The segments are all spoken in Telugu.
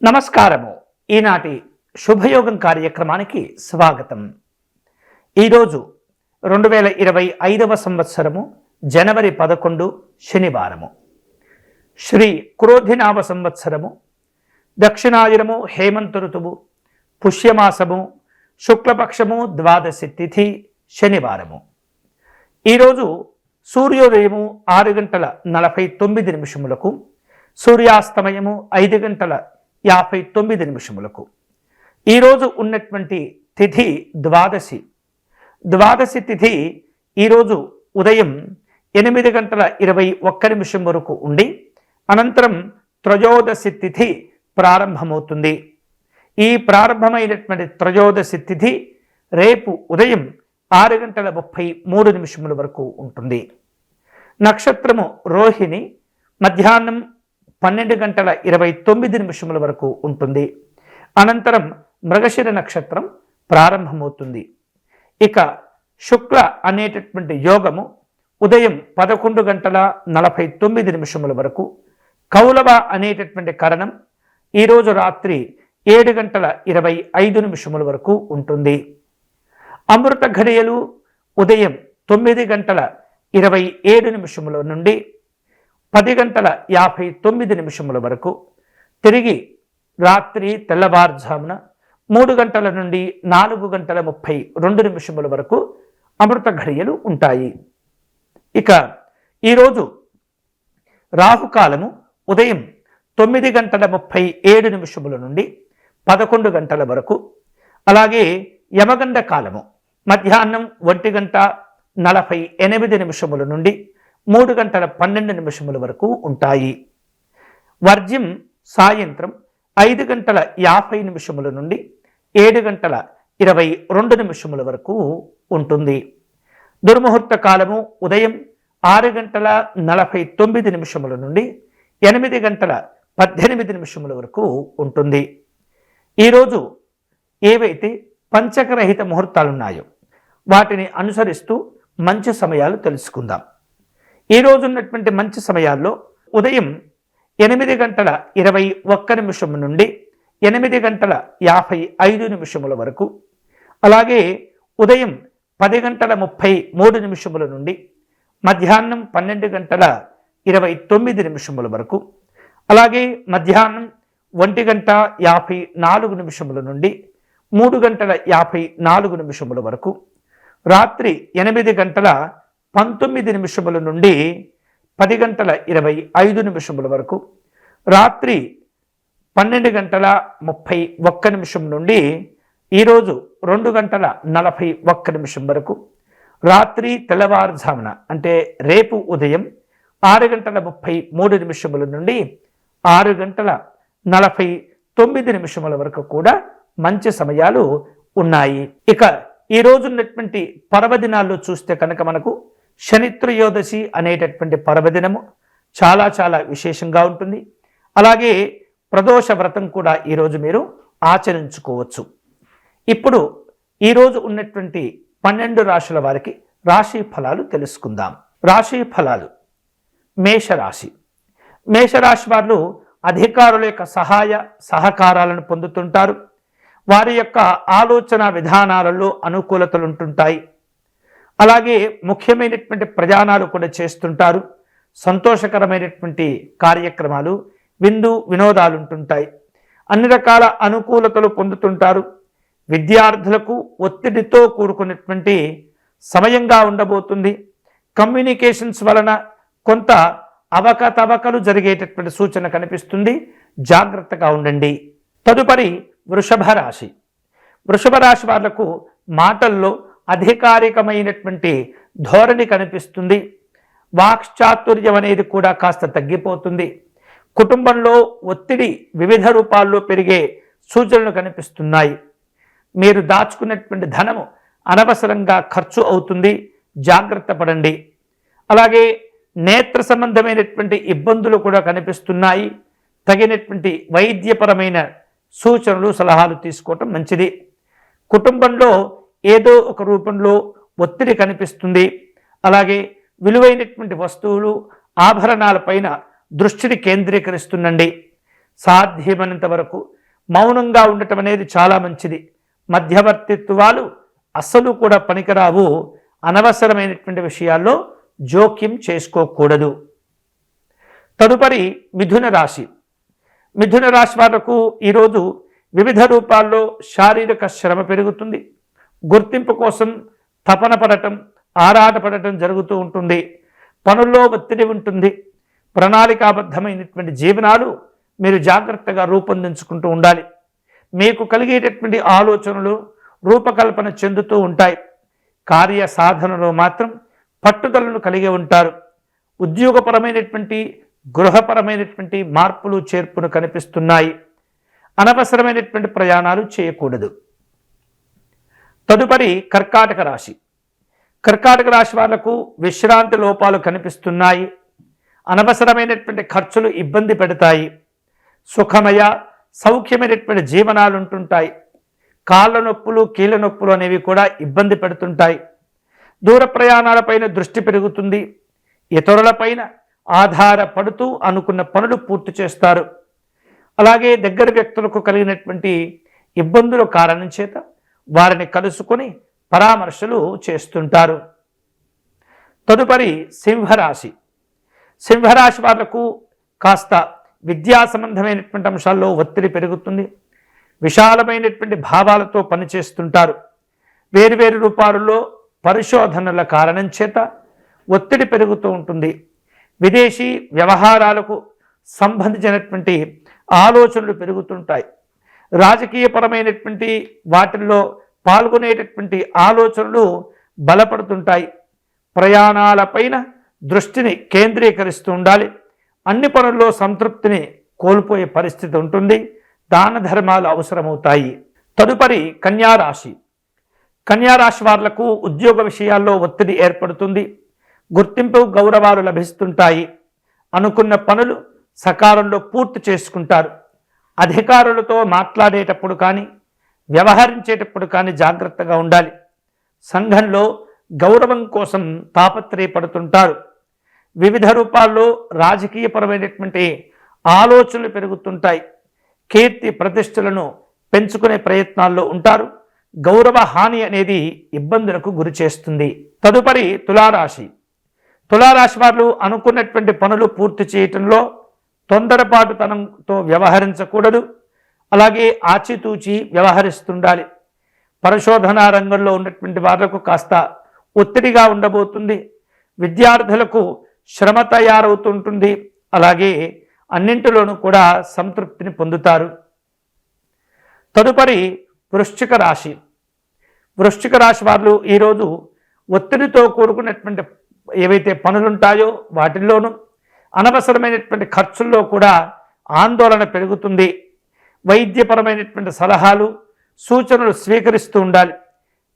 నమస్కారము. ఈనాటి శుభయోగం కార్యక్రమానికి స్వాగతం. ఈరోజు 2025 సంవత్సరము జనవరి 11 శనివారము. శ్రీ క్రోధినామ సంవత్సరము, దక్షిణాయనము, హేమంత ఋతువు, పుష్యమాసము, శుక్లపక్షము, ద్వాదశి తిథి, శనివారము. ఈరోజు సూర్యోదయము 6:49 సూర్యాస్తమయము 5:59. ఈరోజు ఉన్నటువంటి తిథి ద్వాదశి. ద్వాదశి తిథి ఈరోజు ఉదయం 8:21 వరకు ఉండి అనంతరం త్రయోదశి తిథి ప్రారంభమవుతుంది. ఈ ప్రారంభమైనటువంటి త్రయోదశి తిథి రేపు ఉదయం 6:33 వరకు ఉంటుంది. నక్షత్రము రోహిణి మధ్యాహ్నం 12:29 వరకు ఉంటుంది. అనంతరం మృగశిర నక్షత్రం ప్రారంభమవుతుంది. ఇక శుక్ల అనేటటువంటి యోగము ఉదయం 11:49 వరకు, కౌలవ అనేటటువంటి కరణం ఈరోజు రాత్రి 7:25 వరకు ఉంటుంది. అమృత ఘడియలు ఉదయం 9:27 నుండి 10:59 వరకు, తిరిగి రాత్రి తెల్లవారుజామున 3 గంటల నుండి 4:32 వరకు అమృత ఘడియలు ఉంటాయి. ఇక ఈరోజు రాహుకాలము ఉదయం 9:37 నుండి 11 గంటల వరకు, అలాగే యమగండ కాలము మధ్యాహ్నం 1:48 నుండి 3:12 వరకు ఉంటాయి. వర్జ్యం సాయంత్రం 5:50 నుండి 7:22 వరకు ఉంటుంది. దుర్ముహూర్త కాలము ఉదయం 6:49 నుండి 8:18 వరకు ఉంటుంది. ఈరోజు ఏవైతే పంచకరహిత ముహూర్తాలున్నాయో వాటిని అనుసరిస్తూ మంచి సమయాలు తెలుసుకుందాం. ఈరోజు ఉన్నటువంటి మంచి సమయాల్లో ఉదయం 8:21 నుండి 8:55 వరకు, అలాగే ఉదయం 10:33 నుండి మధ్యాహ్నం 12:29 వరకు, అలాగే మధ్యాహ్నం 1:54 నుండి 3:54 వరకు, రాత్రి 8:19 నుండి 10:25 వరకు, రాత్రి 12:31 నుండి ఈరోజు 2:41 వరకు, రాత్రి తెల్లవారుజామున అంటే రేపు ఉదయం 6:33 నుండి 6:49 వరకు కూడా మంచి సమయాలు ఉన్నాయి. ఇక ఈ రోజు ఉన్నటువంటి పర్వదినాల్లో చూస్తే కనుక మనకు శనిత్రయోదశి అనేటటువంటి పర్వదినము చాలా చాలా విశేషంగా ఉంటుంది. అలాగే ప్రదోష వ్రతం కూడా ఈరోజు మీరు ఆచరించుకోవచ్చు. ఇప్పుడు ఈరోజు ఉన్నటువంటి 12 రాశుల వారికి రాశి ఫలాలు తెలుసుకుందాం. రాశి ఫలాలు. మేషరాశి. మేషరాశి వారు అధికారుల యొక్క సహాయ సహకారాలను పొందుతుంటారు. వారి యొక్క ఆలోచన విధానాలలో అనుకూలతలు ఉంటుంటాయి. అలాగే ముఖ్యమైనటువంటి ప్రయాణాలు కూడా చేస్తుంటారు. సంతోషకరమైనటువంటి కార్యక్రమాలు, విందు వినోదాలు ఉంటుంటాయి. అన్ని రకాల అనుకూలతలు పొందుతుంటారు. విద్యార్థులకు ఒత్తిడితో కూడుకున్నటువంటి సమయంగా ఉండబోతుంది. కమ్యూనికేషన్స్ వలన కొంత అవకతవకలు జరిగేటటువంటి సూచన కనిపిస్తుంది. జాగ్రత్తగా ఉండండి. తదుపరి వృషభ రాశి. వృషభ రాశి వాళ్లకు మాటల్లో అధికారికమైనటువంటి ధోరణి కనిపిస్తుంది. వాక్చాతుర్యం అనేది కూడా కాస్త తగ్గిపోతుంది. కుటుంబంలో ఒత్తిడి వివిధ రూపాల్లో పెరిగే సూచనలు కనిపిస్తున్నాయి. మీరు దాచుకున్నటువంటి ధనము అనవసరంగా ఖర్చు అవుతుంది. జాగ్రత్త పడండి. అలాగే నేత్ర సంబంధమైనటువంటి ఇబ్బందులు కూడా కనిపిస్తున్నాయి. తగినటువంటి వైద్యపరమైన సూచనలు సలహాలు తీసుకోవటం మంచిది. కుటుంబంలో ఏదో ఒక రూపంలో ఒత్తిడి కనిపిస్తుంది. అలాగే విలువైనటువంటి వస్తువులు ఆభరణాలపైన దృష్టిని కేంద్రీకరిస్తుండండి. సాధ్యమైనంత వరకు మౌనంగా ఉండటం అనేది చాలా మంచిది. మధ్యవర్తిత్వాలు అస్సలు కూడా పనికిరావు. అనవసరమైనటువంటి విషయాల్లో జోక్యం చేసుకోకూడదు. తదుపరి మిథున రాశి. మిథున రాశి వాళ్లకు ఈరోజు వివిధ రూపాల్లో శారీరక శ్రమ పెరుగుతుంది. గుర్తింపు కోసం తపన పడటం, ఆరాటపడటం జరుగుతూ ఉంటుంది. పనుల్లో ఒత్తిడి ఉంటుంది. ప్రణాళికాబద్ధమైనటువంటి జీవనాలు మీరు జాగ్రత్తగా రూపొందించుకుంటూ ఉండాలి. మీకు కలిగేటటువంటి ఆలోచనలు రూపకల్పన చెందుతూ ఉంటాయి. కార్య సాధనలో మాత్రం పట్టుదలను కలిగి ఉంటారు. ఉద్యోగపరమైనటువంటి గృహపరమైనటువంటి మార్పులు చేర్పులు కనిపిస్తున్నాయి. అనవసరమైనటువంటి ప్రయాణాలు చేయకూడదు. తదుపరి కర్కాటక రాశి. కర్కాటక రాశి వాళ్లకు విశ్రాంతి లోపాలు కనిపిస్తున్నాయి. అనవసరమైనటువంటి ఖర్చులు ఇబ్బంది పెడతాయి. సుఖమయ సౌఖ్యమైనటువంటి జీవనాలు ఉంటుంటాయి. కాళ్ళ నొప్పులు, కీళ్ళ నొప్పులు అనేవి కూడా ఇబ్బంది పెడుతుంటాయి. దూర ప్రయాణాలపైన దృష్టి పెరుగుతుంది. ఇతరులపైన ఆధారపడుతూ అనుకున్న పనులు పూర్తి చేస్తారు. అలాగే దగ్గర వ్యక్తులకు కలిగినటువంటి ఇబ్బందుల కారణం చేత వారిని కలుసుకొని పరామర్శలు చేస్తుంటారు. తదుపరి సింహరాశి. సింహరాశి వాళ్లకు కాస్త విద్యా సంబంధమైనటువంటి అంశాల్లో ఒత్తిడి పెరుగుతుంది. విశాలమైనటువంటి భావాలతో పనిచేస్తుంటారు. వేరువేరు రూపాలలో పరిశోధనల కారణం చేత ఒత్తిడి పెరుగుతూ ఉంటుంది. విదేశీ వ్యవహారాలకు సంబంధించినటువంటి ఆలోచనలు పెరుగుతుంటాయి. రాజకీయపరమైనటువంటి వాటిల్లో పాల్గొనేటటువంటి ఆలోచనలు బలపడుతుంటాయి. ప్రయాణాలపైన దృష్టిని కేంద్రీకరిస్తూ ఉండాలి. అన్ని పనుల్లో సంతృప్తిని కోల్పోయే పరిస్థితి ఉంటుంది. దాన ధర్మాలు అవసరమవుతాయి. తదుపరి కన్యారాశి. కన్యారాశి వాళ్లకు ఉద్యోగ విషయాల్లో ఒత్తిడి ఏర్పడుతుంది. గుర్తింపు, గౌరవాలు లభిస్తుంటాయి. అనుకున్న పనులు సకాలంలో పూర్తి చేసుకుంటారు. అధికారులతో మాట్లాడేటప్పుడు కానీ వ్యవహరించేటప్పుడు కానీ జాగ్రత్తగా ఉండాలి. సంఘంలో గౌరవం కోసం తాపత్రయపడుతుంటారు. వివిధ రూపాల్లో రాజకీయపరమైనటువంటి ఆలోచనలు పెరుగుతుంటాయి. కీర్తి ప్రతిష్టలను పెంచుకునే ప్రయత్నాల్లో ఉంటారు. గౌరవ హాని అనేది ఇబ్బందులకు గురి చేస్తుంది. తదుపరి తులారాశి. తులారాశి వారు అనుకున్నటువంటి పనులు పూర్తి చేయటంలో తొందరపాటుతనంతో వ్యవహరించకూడదు. అలాగే ఆచితూచి వ్యవహరిస్తుండాలి. పరిశోధనా రంగంలో ఉన్నటువంటి వాళ్లకు కాస్త ఒత్తిడిగా ఉండబోతుంది. విద్యార్థులకు శ్రమ తయారవుతుంటుంది. అలాగే అన్నింటిలోనూ కూడా సంతృప్తిని పొందుతారు. తదుపరి వృశ్చిక రాశి. వృశ్చిక రాశి వారు ఈరోజు ఒత్తిడితో కూడుకున్నటువంటి ఏవైతే పనులుంటాయో వాటిల్లోనూ అనవసరమైనటువంటి ఖర్చుల్లో కూడా ఆందోళన పెరుగుతుంది. వైద్యపరమైనటువంటి సలహాలు, సూచనలు స్వీకరిస్తూ ఉండాలి.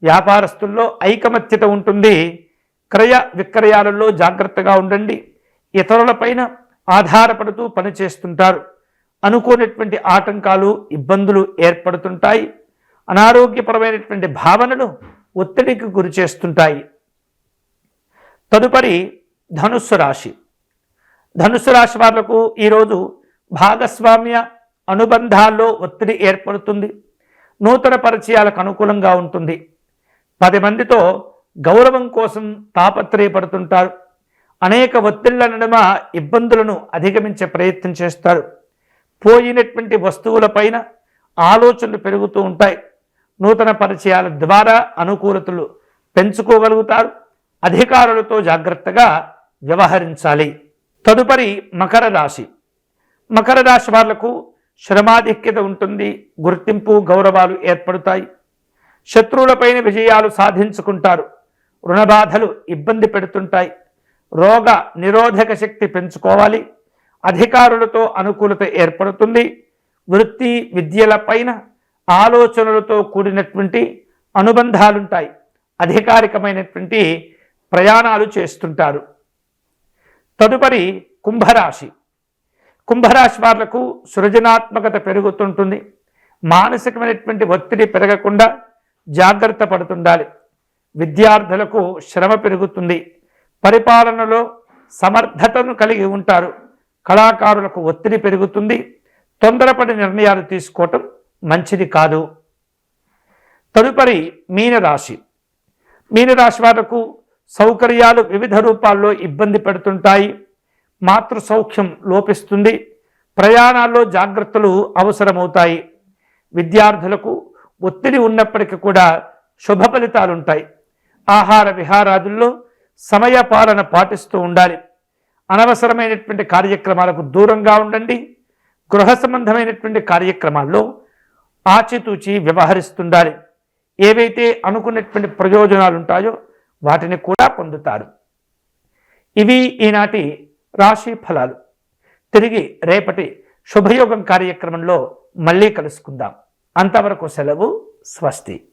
వ్యాపారస్తుల్లో ఐకమత్యత ఉంటుంది. క్రయ విక్రయాలలో జాగ్రత్తగా ఉండండి. ఇతరులపైన ఆధారపడుతూ పనిచేస్తుంటారు. అనుకోనటువంటి ఆటంకాలు, ఇబ్బందులు ఏర్పడుతుంటాయి. అనారోగ్యపరమైనటువంటి భావనలు ఒత్తిడికి గురి చేస్తుంటాయి. తదుపరి ధనుస్సు రాశి. ధనుస్సు రాశి వాళ్లకు ఈరోజు భాగస్వామ్య అనుబంధాల్లో ఒత్తిడి ఏర్పడుతుంది. నూతన పరిచయాలకు అనుకూలంగా ఉంటుంది. 10 మందితో గౌరవం కోసం తాపత్రయపడుతుంటారు. అనేక ఒత్తిళ్ల నడుమ ఇబ్బందులను అధిగమించే ప్రయత్నం చేస్తారు. పోయినటువంటి వస్తువులపైన ఆలోచనలు పెరుగుతూ ఉంటాయి. నూతన పరిచయాల ద్వారా అనుకూలతలు పెంచుకోగలుగుతారు. అధికారులతో జాగ్రత్తగా వ్యవహరించాలి. తదుపరి మకర రాశి. మకర రాశి వాళ్లకు శ్రమాధిక్యత ఉంటుంది. గుర్తింపు, గౌరవాలు ఏర్పడతాయి. శత్రువులపైన విజయాలు సాధించుకుంటారు. రుణబాధలు ఇబ్బంది పెడుతుంటాయి. రోగ నిరోధక శక్తి పెంచుకోవాలి. అధికారులతో అనుకూలత ఏర్పడుతుంది. వృత్తి విద్యలపైన ఆలోచనలతో కూడినటువంటి అనుబంధాలుంటాయి. అధికారికమైనటువంటి ప్రయాణాలు చేస్తుంటారు. తదుపరి కుంభరాశి. కుంభరాశి వాళ్లకు సృజనాత్మకత పెరుగుతుంటుంది. మానసికమైనటువంటి ఒత్తిడి పెరగకుండా జాగ్రత్త పడుతుండాలి. విద్యార్థులకు శ్రమ పెరుగుతుంది. పరిపాలనలో సమర్థతను కలిగి ఉంటారు. కళాకారులకు ఒత్తిడి పెరుగుతుంది. తొందరపడి నిర్ణయాలు తీసుకోవటం మంచిది కాదు. తదుపరి మీనరాశి. మీనరాశి వాళ్లకు సౌకర్యాలు వివిధ రూపాల్లో ఇబ్బంది పెడుతుంటాయి. మాతృ సౌఖ్యం లోపిస్తుంది. ప్రయాణాల్లో జాగ్రత్తలు అవసరమవుతాయి. విద్యార్థులకు ఒత్తిడి ఉన్నప్పటికీ కూడా శుభ ఫలితాలుంటాయి. ఆహార విహారాదుల్లో సమయపాలన పాటిస్తూ ఉండాలి. అనవసరమైనటువంటి కార్యక్రమాలకు దూరంగా ఉండండి. గృహ సంబంధమైనటువంటి కార్యక్రమాల్లో ఆచితూచి వ్యవహరిస్తుండాలి. ఏవైతే అనుకున్నటువంటి ప్రయోజనాలు ఉంటాయో వాటిని కూడా పొందుతారు. ఇవి ఈనాటి రాశి ఫలాలు. తిరిగి రేపటి శుభయోగం కార్యక్రమంలో మళ్ళీ కలుసుకుందాం. అంతవరకు సెలవు. స్వస్తి.